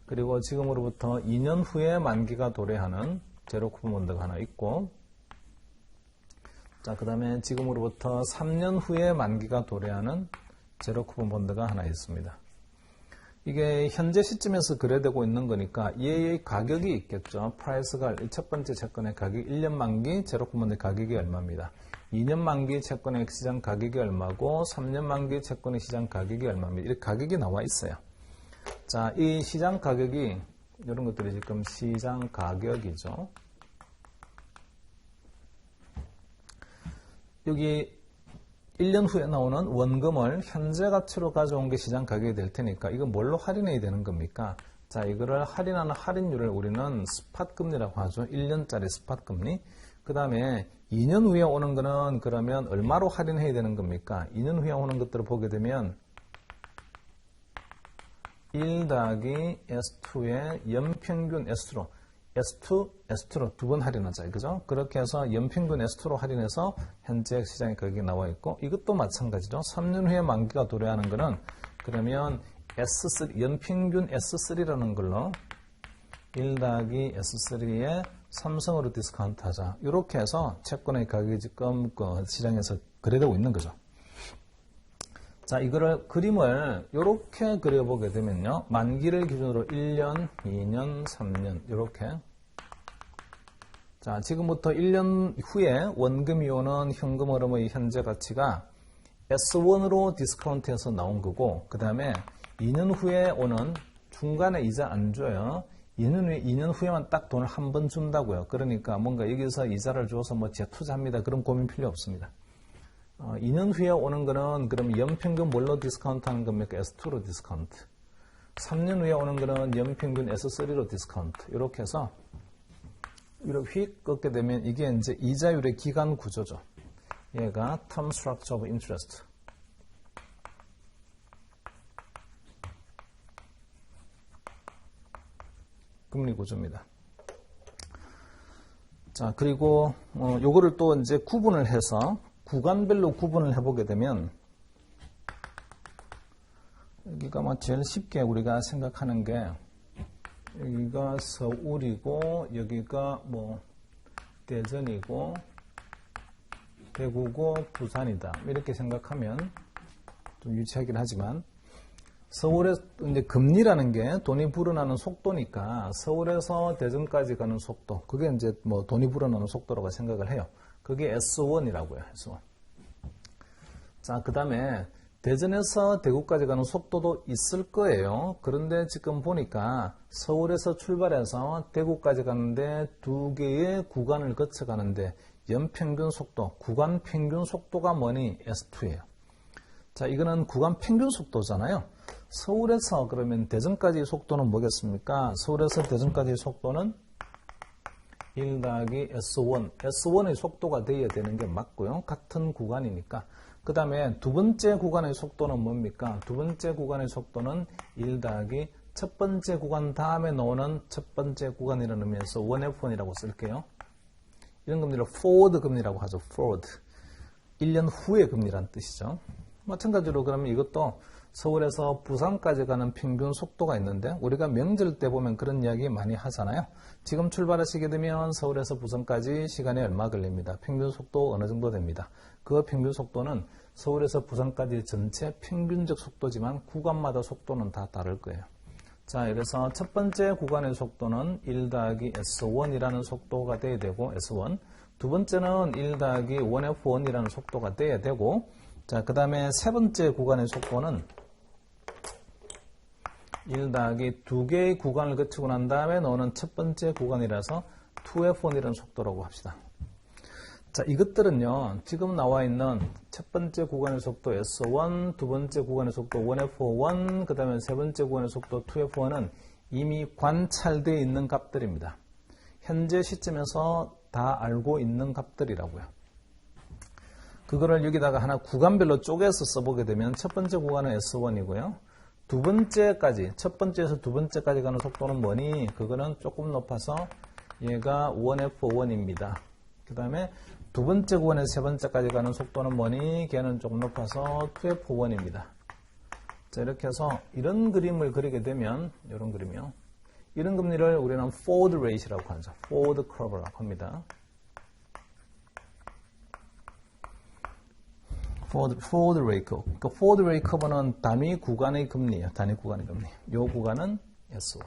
그리고 지금으로부터 2년 후에 만기가 도래하는 제로 쿠폰 본드가 하나 있고 자, 그 다음에 지금으로부터 3년 후에 만기가 도래하는 제로 쿠폰 본드가 하나 있습니다. 이게 현재 시점에서 거래되고 있는 거니까 얘의 가격이 있겠죠. 프라이스가 첫 번째 채권의 가격 1년 만기 제로 쿠폰 본드 가격이 얼마입니다. 2년 만기 채권의 시장 가격이 얼마고 3년 만기 채권의 시장 가격이 얼마입니다. 이렇게 가격이 나와 있어요. 자, 이 시장 가격이 이런 것들이 지금 시장 가격이죠. 여기 1년 후에 나오는 원금을 현재 가치로 가져온 게 시장 가격이 될 테니까 이거 뭘로 할인해야 되는 겁니까? 자, 이거를 할인하는 할인율을 우리는 스팟 금리라고 하죠. 1년짜리 스팟 금리. 그 다음에 2년 후에 오는 거는 그러면 얼마로 할인해야 되는 겁니까? 2년 후에 오는 것들을 보게 되면 1 더하기 S2의 연평균 S2로 S2로 두 번 할인하자. 그죠? 그렇게 해서 연평균 S2로 할인해서 현재 시장의 가격이 나와 있고 이것도 마찬가지로 3년 후에 만기가 도래하는 거는 그러면 S3, 연평균 S3라는 걸로 1 더하기 S3에 삼성으로 디스카운트 하자. 이렇게 해서 채권의 가격이 지금 시장에서 거래되고 있는 거죠. 자, 이거를 그림을 이렇게 그려보게 되면요. 만기를 기준으로 1년, 2년, 3년 이렇게. 자, 지금부터 1년 후에 원금이 오는 현금 흐름의 현재 가치가 S1으로 디스카운트해서 나온 거고 그 다음에 2년 후에 오는 중간에 이자 안 줘요. 2년 후에만 딱 돈을 한 번 준다고요. 그러니까 뭔가 여기서 이자를 줘서 뭐 재투자합니다. 그런 고민 필요 없습니다. 2년 후에 오는 거는 그럼 연평균 뭘로 디스카운트 하는 겁니까? S2로 디스카운트. 3년 후에 오는 거는 연평균 S3로 디스카운트. 이렇게 해서 이렇게 휙 꺾게 되면 이게 이제 이자율의 기간 구조죠. 얘가 Term Structure of Interest. 금리 구조입니다. 자, 그리고 요거를 또 이제 구분을 해서 구간별로 구분을 해보게 되면 여기가 뭐 제일 쉽게 우리가 생각하는 게 여기가 서울이고 여기가 뭐 대전이고 대구고 부산이다 이렇게 생각하면 좀 유치하긴 하지만 서울에 이제 금리라는 게 돈이 불어나는 속도니까 서울에서 대전까지 가는 속도 그게 이제 뭐 돈이 불어나는 속도라고 생각을 해요. 그게 S1이라고요. S1. 자, 그 다음에 대전에서 대구까지 가는 속도도 있을 거예요. 그런데 지금 보니까 서울에서 출발해서 대구까지 가는데 두 개의 구간을 거쳐 가는데 연평균 속도, 구간 평균 속도가 뭐니? S2예요. 자, 이거는 구간 평균 속도잖아요. 서울에서 그러면 대전까지 속도는 뭐겠습니까? 서울에서 대전까지 속도는 1 더하기 S1. S1의 속도가 되어야 되는 게 맞고요. 같은 구간이니까. 그 다음에 두 번째 구간의 속도는 뭡니까? 두 번째 구간의 속도는 1 더하기 첫 번째 구간 다음에 나오는 첫 번째 구간이라는 의미에서 1F1이라고 쓸게요. 이런 금리를 forward 금리라고 하죠. forward. 1년 후의 금리란 뜻이죠. 마찬가지로 그러면 이것도 서울에서 부산까지 가는 평균 속도가 있는데 우리가 명절 때 보면 그런 이야기 많이 하잖아요. 지금 출발하시게 되면 서울에서 부산까지 시간이 얼마 걸립니다. 평균 속도 어느 정도 됩니다. 그 평균 속도는 서울에서 부산까지 전체 평균적 속도지만 구간마다 속도는 다 다를 거예요. 자, 그래서 첫 번째 구간의 속도는 1 더하기 S1이라는 속도가 돼야 되고 S1. 두 번째는 1 더하기 1F1이라는 속도가 돼야 되고 자, 그 다음에 세 번째 구간의 속도는 1 더하기 두 개의 구간을 거치고 난 다음에 나오는 첫 번째 구간이라서 2F1이라는 속도라고 합시다. 자, 이것들은요, 지금 나와 있는 첫 번째 구간의 속도 S1, 두 번째 구간의 속도 1F1, 그 다음에 세 번째 구간의 속도 2F1은 이미 관찰되어 있는 값들입니다. 현재 시점에서 다 알고 있는 값들이라고요. 그거를 여기다가 하나 구간별로 쪼개서 써보게 되면 첫 번째 구간은 S1이고요. 두 번째까지, 첫 번째에서 두 번째까지 가는 속도는 뭐니? 그거는 조금 높아서 얘가 1F1입니다. 그 다음에 두 번째 구간에서 세 번째까지 가는 속도는 뭐니? 걔는 조금 높아서 2F1입니다. 자, 이렇게 해서 이런 그림을 그리게 되면, 이런 그림이요. 이런 금리를 우리는 forward rate라고 하죠. forward curve라고 합니다. forward rate curve. 그 forward rate curve는 단위 구간의 금리예요. 단위 구간의 금리. 이 구간은 S1.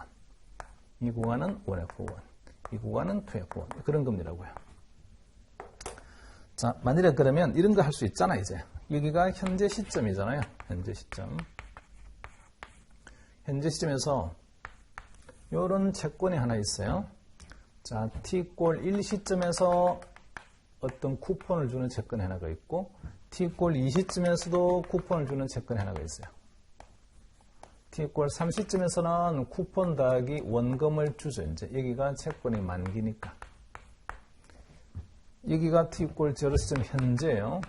이 구간은 1F1. 이 구간은 2F1. 그런 금리라고요. 자, 만일에 그러면 이런 거 할 수 있잖아, 이제. 여기가 현재 시점이잖아요. 현재 시점. 현재 시점에서 이런 채권이 하나 있어요. 자, T=1 시점에서 어떤 쿠폰을 주는 채권이 하나가 있고 T=2 시점에서도 쿠폰을 주는 채권이 하나가 있어요. T=3 시점에서는 쿠폰 더하기 원금을 주죠. 이제 여기가 채권의 만기니까. 여기가 T=0 시점 현재예요.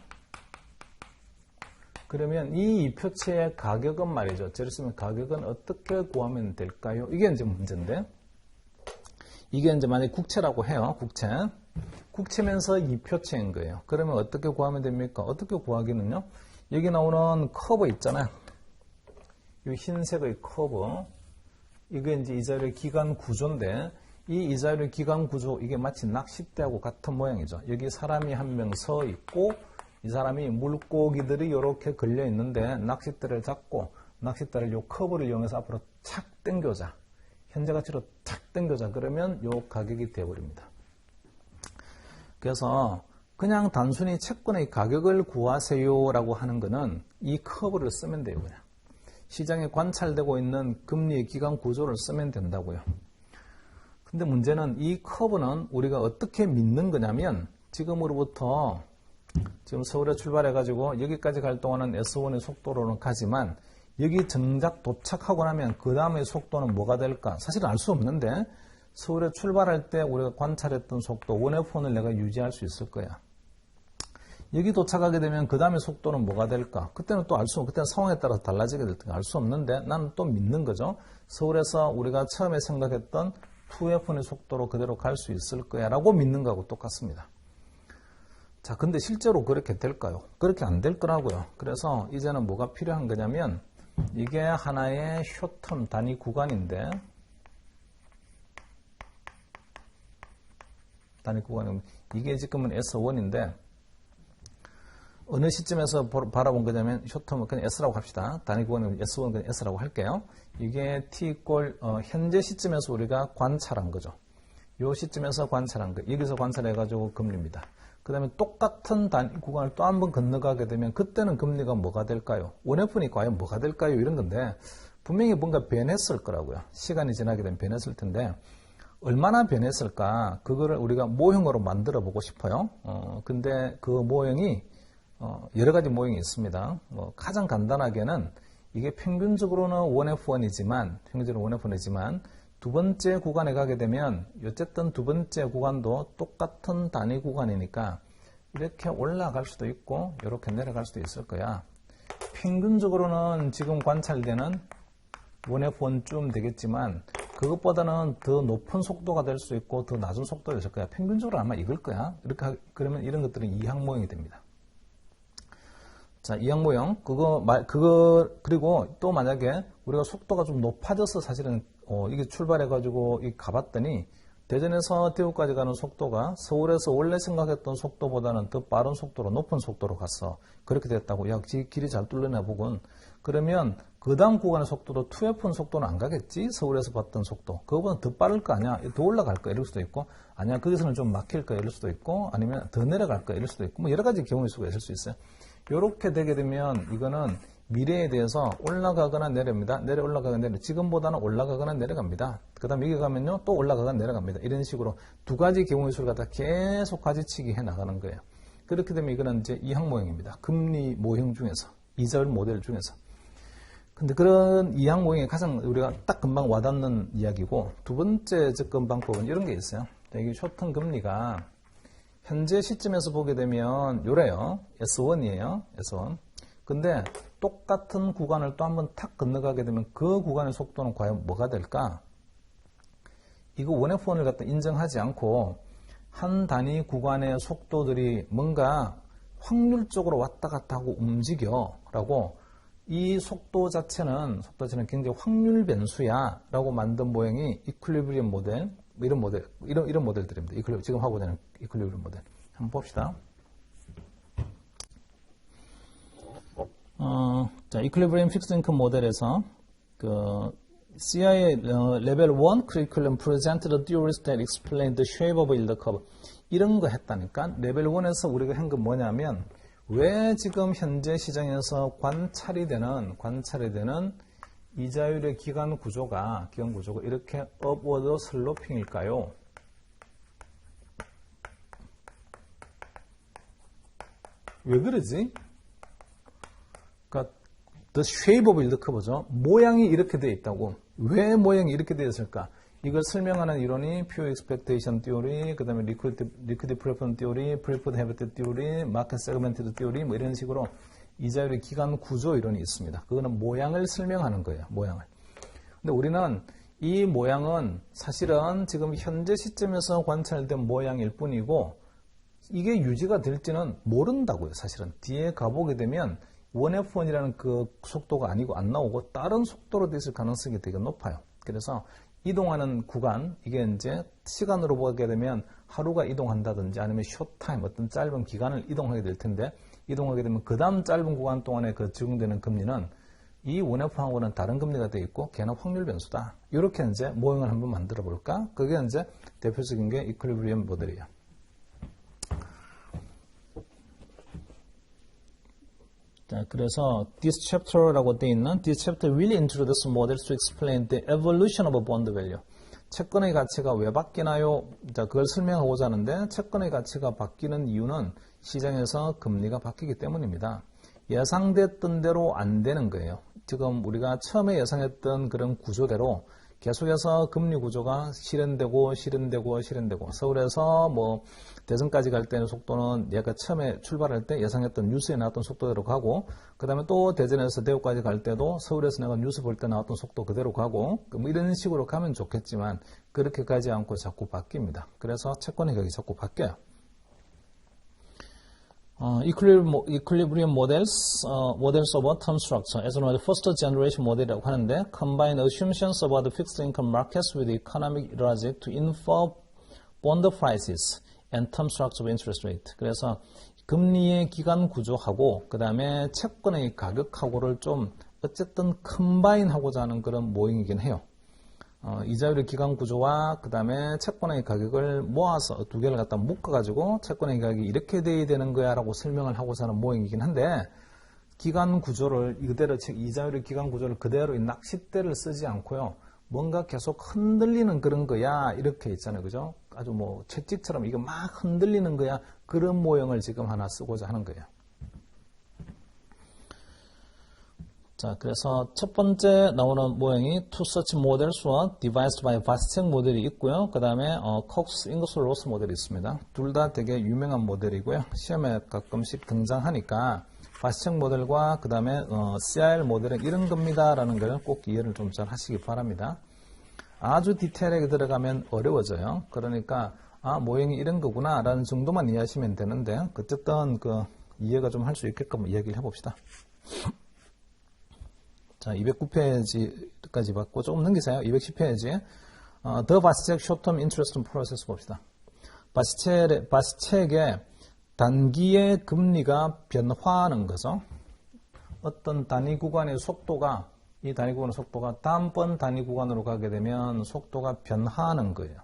그러면 이 표체의 가격은 말이죠. 0 시점 가격은 어떻게 구하면 될까요? 이게 이제 문제인데. 이게 이제 만약에 국채라고 해요. 국채. 국채면서 이 표체인 거예요. 그러면 어떻게 구하면 됩니까? 어떻게 구하기는요? 여기 나오는 커브 있잖아요. 이 흰색의 커브. 이게 이제 이자율의 기간 구조인데, 이 이자율의 기간 구조, 이게 마치 낚싯대하고 같은 모양이죠. 여기 사람이 한 명 서 있고, 이 사람이 물고기들이 이렇게 걸려 있는데, 낚싯대를 잡고, 낚싯대를 요 커브를 이용해서 앞으로 착 당겨자. 현재 가치로 착 당겨자. 그러면 요 가격이 되어버립니다. 그래서 그냥 단순히 채권의 가격을 구하세요라고 하는 거는 이 커브를 쓰면 돼요. 그냥. 시장에 관찰되고 있는 금리의 기간 구조를 쓰면 된다고요. 근데 문제는 이 커브는 우리가 어떻게 믿는 거냐면 지금으로부터 지금 서울에 출발해가지고 여기까지 갈 동안은 S1의 속도로는 가지만 여기 정작 도착하고 나면 그 다음의 속도는 뭐가 될까? 사실은 알 수 없는데 서울에 출발할 때 우리가 관찰했던 속도 1F1을 내가 유지할 수 있을 거야. 여기 도착하게 되면 그 다음에 속도는 뭐가 될까? 그때는 또 알 수 없고 그때는 상황에 따라서 달라지게 될 텐데 알 수 없는데 나는 또 믿는 거죠. 서울에서 우리가 처음에 생각했던 2F1의 속도로 그대로 갈 수 있을 거야 라고 믿는 거하고 똑같습니다. 자, 근데 실제로 그렇게 될까요? 그렇게 안 될 거라고요. 그래서 이제는 뭐가 필요한 거냐면 이게 하나의 숏텀 단위 구간인데 단위 구간은 이게 지금은 S1인데 어느 시점에서 바라본 거냐면 숏텀은 그냥 S라고 합시다. 단위 구간은 S1은 그냥 S라고 할게요. 이게 T= 현재 시점에서 우리가 관찰한 거죠. 이 시점에서 관찰한 거. 여기서 관찰해가지고 금리입니다. 그 다음에 똑같은 단위 구간을 또 한 번 건너가게 되면 그때는 금리가 뭐가 될까요? 1F니 과연 뭐가 될까요? 이런 건데 분명히 뭔가 변했을 거라고요. 시간이 지나게 되면 변했을 텐데 얼마나 변했을까? 그거를 우리가 모형으로 만들어 보고 싶어요. 근데 그 모형이 여러 가지 모형이 있습니다. 가장 간단하게는 이게 평균적으로는 1F1이지만 평균적으로 1F1이지만 두 번째 구간에 가게 되면 어쨌든 두 번째 구간도 똑같은 단위 구간이니까 이렇게 올라갈 수도 있고 이렇게 내려갈 수도 있을 거야. 평균적으로는 지금 관찰되는 1F1쯤 되겠지만 그것보다는 더 높은 속도가 될 수 있고 더 낮은 속도가 있을 거야. 평균적으로 아마 이걸 거야. 그러면 이런 것들은 이항 모형이 됩니다. 자, 이항 모형 그리고 또 만약에 우리가 속도가 좀 높아져서 사실은 이게 출발해가지고 가봤더니 대전에서 대구까지 가는 속도가 서울에서 원래 생각했던 속도보다는 더 빠른 속도로 높은 속도로 갔어. 그렇게 됐다고. 야, 길이 잘 뚫렸나 보군. 그러면 그 다음 구간의 속도도 2F는 속도는 안 가겠지? 서울에서 봤던 속도. 그거보다 더 빠를 거 아니야? 더 올라갈 거 이럴 수도 있고, 아니야, 거기서는 좀 막힐 거 이럴 수도 있고, 아니면 더 내려갈 거 이럴 수도 있고, 뭐 여러 가지 경우의 수가 있을 수 있어요. 이렇게 되게 되면 이거는 미래에 대해서 올라가거나 내려갑니다. 올라가거나 내려. 지금보다는 올라가거나 내려갑니다. 그 다음 여기 가면요, 또 올라가거나 내려갑니다. 이런 식으로 두 가지 경우의 수를 갖다 계속 가지치기 해 나가는 거예요. 그렇게 되면 이거는 이제 이항 모형입니다. 금리 모형 중에서, 이자율 모델 중에서. 근데 그런 이항 모형이 가장 우리가 딱 금방 와닿는 이야기고, 두 번째 접근 방법은 이런 게 있어요. 여기 쇼턴 금리가 현재 시점에서 보게 되면 요래요. S1이에요. S1. 근데 똑같은 구간을 또 한번 탁 건너가게 되면 그 구간의 속도는 과연 뭐가 될까? 이거 1F1을 갖다 인정하지 않고 한 단위 구간의 속도들이 뭔가 확률적으로 왔다 갔다 하고 움직여 라고 이 속도 자체는 굉장히 확률 변수야 라고 만든 모형이 이퀄리브리엄 모델, 이런 모델들입니다. 지금 하고 있는 이퀄리브리엄 모델. 한번 봅시다. 자, 이퀄리브리엄 픽스드 인컴 모델에서 CIA 레벨 1 curriculum presented the theories that explain the shape of yield curve. 이런 거 했다니까. 레벨 1에서 우리가 한 건 뭐냐면 왜 지금 현재 시장에서 관찰이 되는 이자율의 기간 구조가 이렇게 upward 슬로핑일까요? 왜 그러지? 그러니까 the shape of yield curve죠. 모양이 이렇게 되어 있다고. 왜 모양이 이렇게 되어 있을까? 이걸 설명하는 이론이 pure expectation theory, 그 다음에 liquidity preference theory, preferred habit theory, market segmented theory, 뭐 이런 식으로 이자율의 기간 구조 이론이 있습니다. 그거는 모양을 설명하는 거예요. 모양을. 근데 우리는 이 모양은 사실은 지금 현재 시점에서 관찰된 모양일 뿐이고 이게 유지가 될지는 모른다고요. 사실은. 뒤에 가보게 되면 1F1이라는 그 속도가 아니고 안 나오고 다른 속도로 됐을 가능성이 되게 높아요. 그래서 이동하는 구간, 이게 이제 시간으로 보게 되면 하루가 이동한다든지 아니면 숏타임, 어떤 짧은 기간을 이동하게 될 텐데 이동하게 되면 그 다음 짧은 구간 동안에 적용되는 금리는 이 1F하고는 다른 금리가 되어 있고 걔는 확률 변수다. 이렇게 이제 모형을 한번 만들어 볼까? 그게 이제 대표적인 게 이퀄리브리엄 모델이에요. 자, 그래서 this chapter라고 되어 있는 this chapter will introduce models to explain the evolution of a bond value. 채권의 가치가 왜 바뀌나요? 자, 그걸 설명하고자 하는데 채권의 가치가 바뀌는 이유는 시장에서 금리가 바뀌기 때문입니다. 예상됐던 대로 안 되는 거예요. 지금 우리가 처음에 예상했던 그런 구조대로 계속해서 금리 구조가 실현되고 서울에서 뭐 대전까지 갈 때는 속도는 얘가 처음에 출발할 때 예상했던 뉴스에 나왔던 속도대로 가고 그 다음에 또 대전에서 대구까지 갈 때도 서울에서 내가 뉴스 볼 때 나왔던 속도 그대로 가고 뭐 이런 식으로 가면 좋겠지만 그렇게 가지 않고 자꾸 바뀝니다. 그래서 채권의 가격이 자꾸 바뀌어요. Equilibrium models of a term structure, as well as first generation model이라고 하는데, combine assumptions about the fixed income markets with economic logic to infer bond prices and term structure of interest rate. 그래서 금리의 기간 구조하고, 그 다음에 채권의 가격하고를 좀 어쨌든 컴바인 하고자 하는 그런 모형이긴 해요. 이자율의 기간 구조와 그 다음에 채권의 가격을 모아서 두 개를 갖다 묶어가지고 채권의 가격이 이렇게 돼야 되는 거야 라고 설명을 하고자 하는 모형이긴 한데 기간 구조를 그대로 이자율의 기간 구조를 그대로 낚싯대를 쓰지 않고요. 뭔가 계속 흔들리는 그런 거야 이렇게 있잖아요. 그죠? 아주 뭐 채찍처럼 이거 막 흔들리는 거야 그런 모형을 지금 하나 쓰고자 하는 거예요. 자, 그래서 첫 번째 나오는 모형이 two such models와 devised by 바스텍 모델이 있고요. 그 다음에 Cox Ingersoll-Ross 모델이 있습니다. 둘 다 되게 유명한 모델이고요. 시험에 가끔씩 등장하니까 바스텍 모델과 그 다음에 CIL 모델은 이런 겁니다라는 걸 꼭 이해를 좀 잘 하시기 바랍니다. 아주 디테일하게 들어가면 어려워져요. 그러니까 모형이 이런 거구나 라는 정도만 이해하시면 되는데 어쨌든 그 이해가 좀 할 수 있게끔 이야기를 해봅시다. 자, 209페이지까지 봤고 조금 넘기세요. 210페이지. The Baschek Short-Term Interest Process 봅시다. 바스책의 단기의 금리가 변화하는 거죠. 어떤 단위 구간의 속도가 이 단위 구간의 속도가 다음번 단위 구간으로 가게 되면 속도가 변화하는 거예요.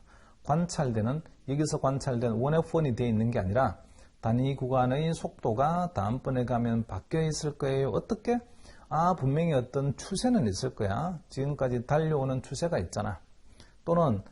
여기서 관찰된 1F1이 되어 있는 게 아니라 단위 구간의 속도가 다음번에 가면 바뀌어 있을 거예요. 어떻게? 분명히 어떤 추세는 있을 거야. 지금까지 달려오는 추세가 있잖아. 또는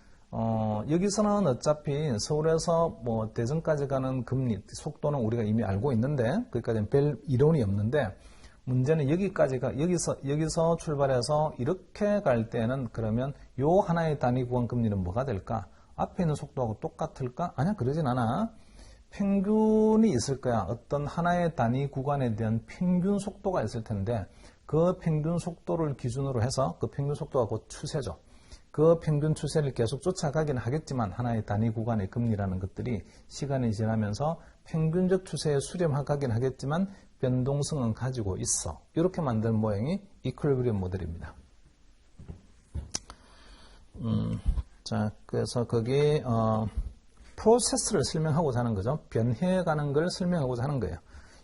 여기서는 어차피 서울에서 대전까지 가는 금리 속도는 우리가 이미 알고 있는데 거기까지는 별 이론이 없는데 문제는 여기서 출발해서 이렇게 갈 때는 그러면 요 하나의 단위 구간 금리는 뭐가 될까? 앞에 있는 속도하고 똑같을까? 아니야, 그러진 않아. 평균이 있을 거야. 어떤 하나의 단위 구간에 대한 평균 속도가 있을 텐데 그 평균 속도를 기준으로 해서 그 평균 속도가 곧 추세죠. 그 평균 추세를 계속 쫓아가긴 하겠지만 하나의 단위 구간의 금리라는 것들이 시간이 지나면서 평균적 추세에 수렴하긴 하겠지만 변동성은 가지고 있어. 이렇게 만든 모형이 이퀄리브리엄 모델입니다. 자, 그래서 거기 프로세스를 설명하고자 하는 거죠. 변해가는 걸 설명하고자 하는 거예요.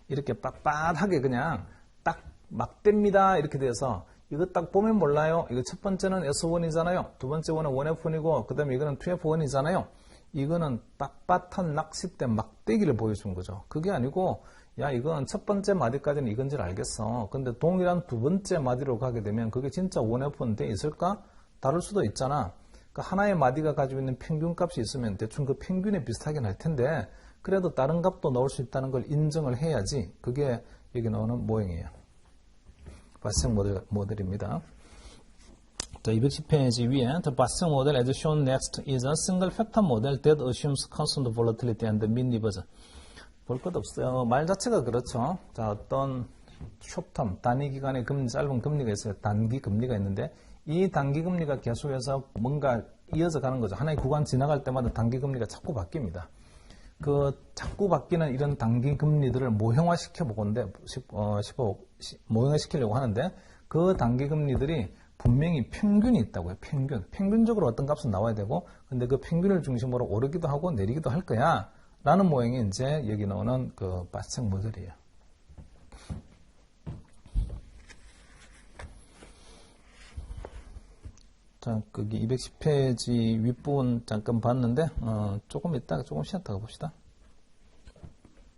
이렇게 빳빳하게 그냥 딱 막 됩니다. 이렇게 돼서 이거 딱 보면 몰라요. 이거 첫 번째는 S1이잖아요. 두 번째 원은 1F1이고 그 다음에 이거는 2F1이잖아요. 이거는 빳빳한 낚싯대 막대기를 보여준 거죠. 그게 아니고 야 이건 첫 번째 마디까지는 이건 줄 알겠어. 근데 동일한 두 번째 마디로 가게 되면 그게 진짜 1F1 돼 있을까? 다를 수도 있잖아. 그러니까 하나의 마디가 가지고 있는 평균값이 있으면 대충 그 평균에 비슷하긴 할 텐데 그래도 다른 값도 넣을 수 있다는 걸 인정을 해야지. 그게 여기 나오는 모형이에요. 바스텍 모델입니다. 자, 210페이지 위에 The Baschek model as shown next is a single factor model that assumes constant volatility and mean reversion. 볼 것 없어요. 말 자체가 그렇죠. 자, 어떤 short-term, 단위 기간의 짧은 금리가 있어요. 단기 금리가 있는데 이 단기 금리가 계속해서 뭔가 이어져 가는 거죠. 하나의 구간 지나갈 때마다 단기 금리가 자꾸 바뀝니다. 그 자꾸 바뀌는 이런 단기 금리들을 모형화시켜 보건데 모형화시키려고 하는데 그 단기 금리들이 분명히 평균이 있다고요. 평균적으로 어떤 값은 나와야 되고 근데 그 평균을 중심으로 오르기도 하고 내리기도 할 거야 라는 모형이 이제 여기 나오는 그 바스텍 모델이에요. 자, 거기 210페이지 윗부분 잠깐 봤는데 조금 이따가 조금 쉬었다가 봅시다.